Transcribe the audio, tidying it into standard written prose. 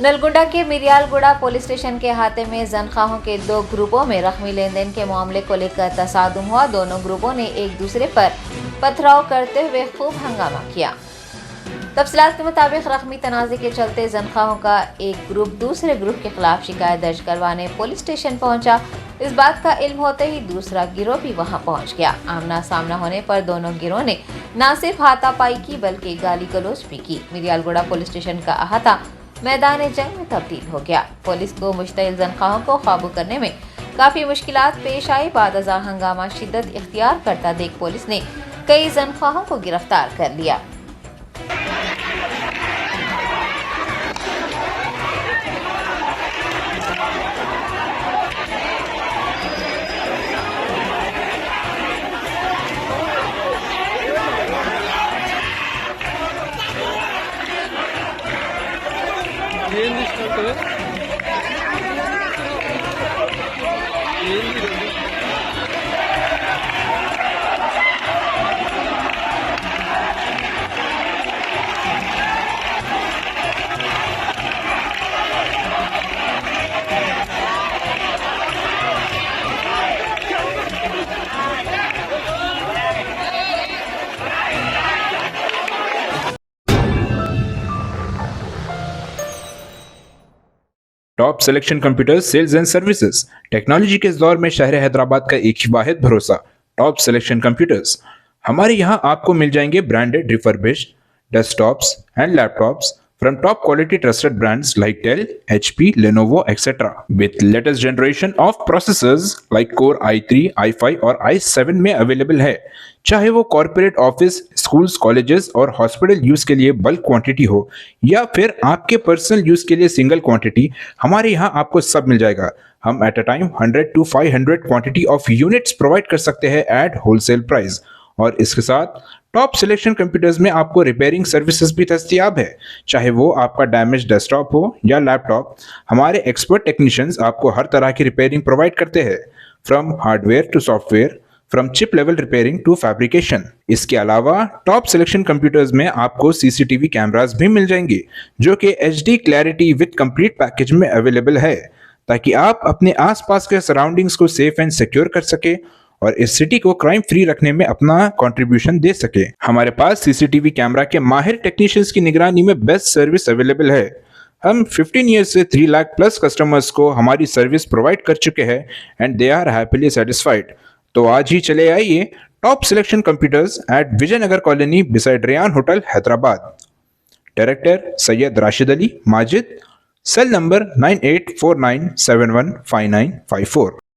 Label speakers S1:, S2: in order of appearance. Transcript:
S1: नलगुंडा के मिरियालगुड़ा police station के अहाते में जनखाहों के दो ग्रुपों में रकमी लेन देन के मामले को लेकर तसादुम हुआ। दोनों ग्रुपों ने एक दूसरे पर पथराव करते हुए खूब हंगामा किया। तफसीलात के मुताबिक रकमी तनाज़े के चलते जनखाहों का एक ग्रुप दूसरे ग्रुप के खिलाफ शिकायत दर्ज करवाने पुलिस स्टेशन पहुंचा। इस बात का इल्म होते ही दूसरा गिरोह भी वहां पहुंच गया। आमना सामना होने पर दोनों गिरोह ने न सिर्फ हाथापाई की बल्कि गाली गलौज भी की। मिरियालगुड़ा पुलिस स्टेशन का अहाता मैदान जंग में तब्दील हो गया। पुलिस को मुश्तइल जनखाहों को काबू करने में काफ़ी मुश्किलात पेश आई। बाद अज़ा हंगामा शिद्दत इख्तियार करता देख पुलिस ने कई जनखाहों को गिरफ्तार कर लिया।
S2: ఏంది స్టార్ట్ ఏంది
S3: top selection computer sales and services technology के इस दौर में शहर हैदराबाद का एक ही वाहिद भरोसा टॉप सिलेक्शन कंप्यूटर्स। हमारे यहाँ आपको मिल जाएंगे branded refurbished desktops and laptops from top quality trusted brands like Dell, HP, Lenovo, etc. with latest generation of processors like Core i3, i5 और i7 में अवेलेबल है। चाहे वो कॉर्पोरेट ऑफिस, स्कूल्स, कॉलेजेस और हॉस्पिटल यूज के लिए bulk quantity हो या फिर आपके पर्सनल यूज के लिए सिंगल क्वांटिटी, हमारे यहाँ आपको सब मिल जाएगा। हम at a time 100 to 500 quantity of units provide कर सकते हैं एट होलसेल प्राइस। और इसके साथ टॉप सिलेक्शन कंप्यूटर्स में आपको रिपेयरिंग सर्विसेज भी दस्तयाब है। चाहे वो आपका डैमेज डेस्कटॉप हो या लैपटॉप, हमारे एक्सपर्ट टेक्नीशियंस आपको हर तरह की रिपेयरिंग प्रोवाइड करते हैं, from hardware to software, from chip level repairing to fabrication. इसके अलावा टॉप सिलेक्शन कंप्यूटर्स में आपको सीसीटीवी कैमरास भी मिल जाएंगे जो कि HD clarity with complete package में अवेलेबल है, ताकि आप अपने आसपास के सराउंडिंग्स को सेफ एंड सिक्योर कर सके और इस सिटी को क्राइम फ्री रखने में अपना कंट्रीब्यूशन दे सके। हमारे पास सीसीटीवी कैमरा के माहिर टेक्नीशियंस की निगरानी में बेस्ट सर्विस अवेलेबल है। हम 15 ईयर्स से 3 लाख प्लस कस्टमर्स को हमारी सर्विस प्रोवाइड कर चुके हैं and they are happily satisfied. तो आज ही चले आइए top selection computers at Vijayanagar colony beside Rayan hotel Hyderabad. Director Syed Rashid Ali Majid, cell number 9849715954।